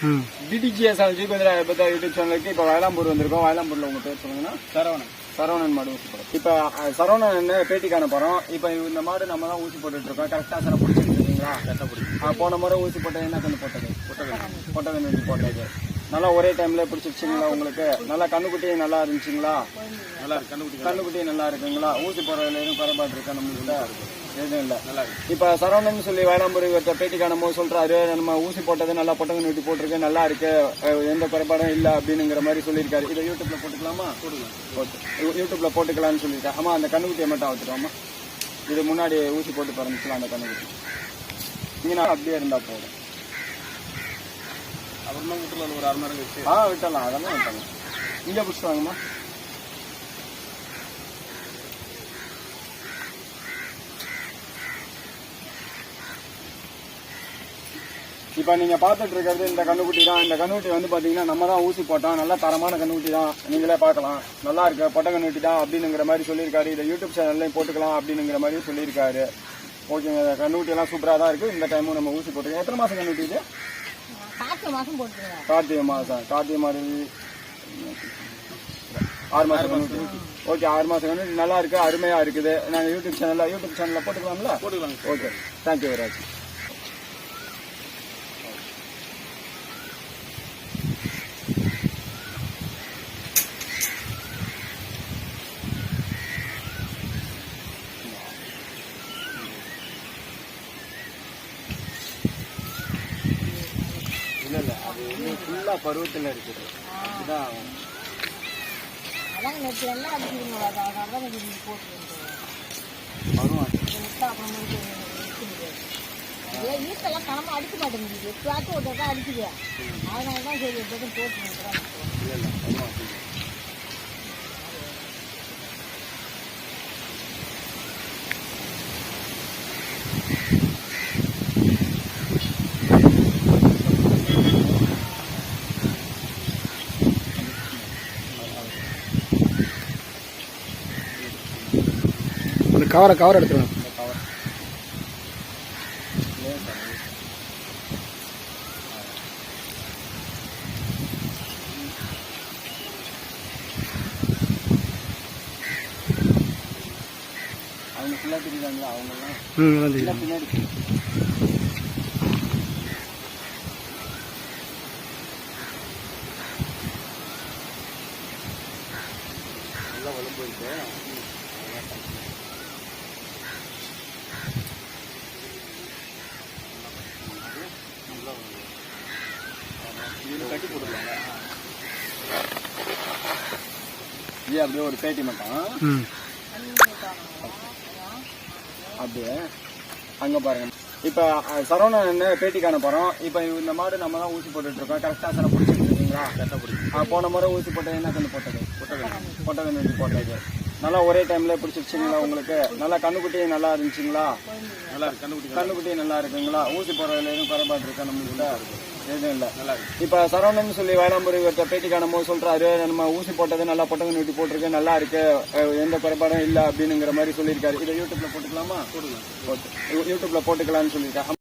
டிடிஜிஎஸ் ஜீபேந்திரா YouTube சேனலுக்கு இப்போ வயலாம்பூர் வந்திருக்கோம். வயலாம்பூர்ல உங்க பேர் சொல்லுங்கன்னா சரவணன் மாடு ஊசி போடும். இப்ப சரவணன் பேட்டி காண போறோம். இப்ப இந்த மாடு நம்ம தான் ஊசி போட்டுட்டு இருக்கோம். கரெக்டா சார் பிடிச்சிருக்கீங்களா? போன முறை ஊசி போட்டது என்ன கண்ணு போட்டது? பொட்டகன்னு போட்டது. நல்லா ஒரே டைம்ல பிடிச்சிருச்சுங்களா? உங்களுக்கு நல்லா கண்ணுக்குட்டி நல்லா இருந்துச்சுங்களா? நல்லா இருக்கு. கண்ணுக்குட்டி நல்லா இருக்குங்களா? ஊசி போடுறதுல எதுவும் குறைபாடு இருக்கா? நம்மகிட்ட எதுவும் இல்ல. நல்லா இருக்கு. இப்ப சரவணன் சொல்லி வயலாம்பூர் பேட்டி காணும் போது சொல்றாரு, நம்ம ஊசி போட்டது நல்லா பொட்டகன்னு வெட்டி போட்டிருக்கு, நல்லா இருக்கு, எந்த குறைபாடும் இல்ல அப்படிங்கிற மாதிரி சொல்லியிருக்காரு. இதை யூடியூப்ல போட்டுக்கலாமா? யூடியூப்ல போட்டுக்கலாம்னு சொல்லியிருக்கேன். ஆமா, அந்த கண்ணுக்குட்டியை மட்டும் வச்சுக்கோமா. இது முன்னாடி ஊசி போட்டு பறந்துச்சுலாம் அந்த கண்ணுக்குட்டி. இங்க நான் அப்படியே இருந்தா போதும். அப்புறமா விட்டுல ஒரு 6 மணி நேரம் வச்சு விட்டலாம். அதெல்லாம் விட்டலாம். இங்க பிடிச்சிட்டு வாங்கம்மா. இப்ப நீங்க பாத்துட்டு இருக்கிறது இந்த கண்ணுக்குட்டி தான். இந்த கண்ணுக்குட்டி வந்து பாத்தீங்கன்னா நம்ம தான் ஊசி போட்டோம். நல்லா தரமான கண்ணுக்குட்டி தான். நீங்களே பாக்கலாம். நல்லா இருக்கு, பொட்டை கண்ணுக்குட்டி தான் அப்படிங்கிற மாதிரி சொல்லியிருக்காரு. இதை யூடியூப் சேனல்லையும் போட்டுக்கலாம் அப்படிங்கிற மாதிரி சொல்லியிருக்காரு. ஓகேங்க, கண்ணுக்குட்டி எல்லாம் சூப்பரா தான் இருக்கு. இந்த டைமும் நம்ம ஊசி போட்டுருக்கோம். எத்தனை மாசம் கண்ணுக்குட்டி இது? கார்த்திகை மாசம். கார்த்திகை மாதம் 6 மாசம் கண்ணுக்குட்டி. ஓகே, 6 மாசம் கண்ணுக்குட்டி நல்லா இருக்கு, அருமையா இருக்குது. நாங்க யூடியூப் சேனல்ல போட்டுக்கலாம்ல? போட்டுக்கலாம். Okay, thank you very much. இல்ல அது வந்து ஃபுல்லா பருவத்துல இருக்குது. இதுதான் ஈட்டெல்லாம் கிளம்ப அடிக்க மாட்டேங்குது. எப்பயாச்சும் ஒரு தடவை அடிக்குது. அதனாலதான் சரி எப்போதும் போட்டு கவர் எடுத்துருவேன். அவங்க ஃபுல்லா தெரியுறாங்களா? அவங்கெல்லாம் பின்னாடி நல்லா வளம் போயிட்டு கட்டி போட்டுருவாங்க. இது அப்படியே ஒரு பேட்டி மட்டும் அப்படியே அங்க பாருங்க. இப்ப சரவணன் பேட்டி காண போறோம். இப்ப இந்த மாடு நம்ம தான் ஊசி போட்டுட்டு இருக்கோம். கரெக்டா சார் பிடிச்சிருக்கீங்களா? கரெக்டா பிடிச்சி. போன முறை ஊசி போட்டது என்ன கண்ணு போட்டது? பொட்டகன்னு போட்டது. நல்லா ஒரே டைம்ல பிடிச்சிருச்சுங்களா? உங்களுக்கு நல்லா கண்ணுக்குட்டி நல்லா இருந்துச்சுங்களா? நல்லா இருக்கு. கண்ணுக்குட்டி நல்லா இருக்குங்களா? ஊசி போடுறதுல எதுவும் குறைபாடு இருக்கா? நம்மகிட்ட எதுவும் இல்ல. நல்லா இருக்கு. இப்ப சரவணன் சொல்லி வயலாம்பூர் பேட்டி காணும் போது சொல்றாரு, நம்ம ஊசி போட்டது நல்லா பொட்டகன்னு வெட்டி போட்டிருக்கு, நல்லா இருக்கு, எந்த குறைபாடும் இல்ல அப்படிங்கிற மாதிரி சொல்லியிருக்காரு. இதை யூடியூப்ல போட்டுக்கலாமா? யூடியூப்ல போட்டுக்கலாம்னு சொல்லியிருக்காரு.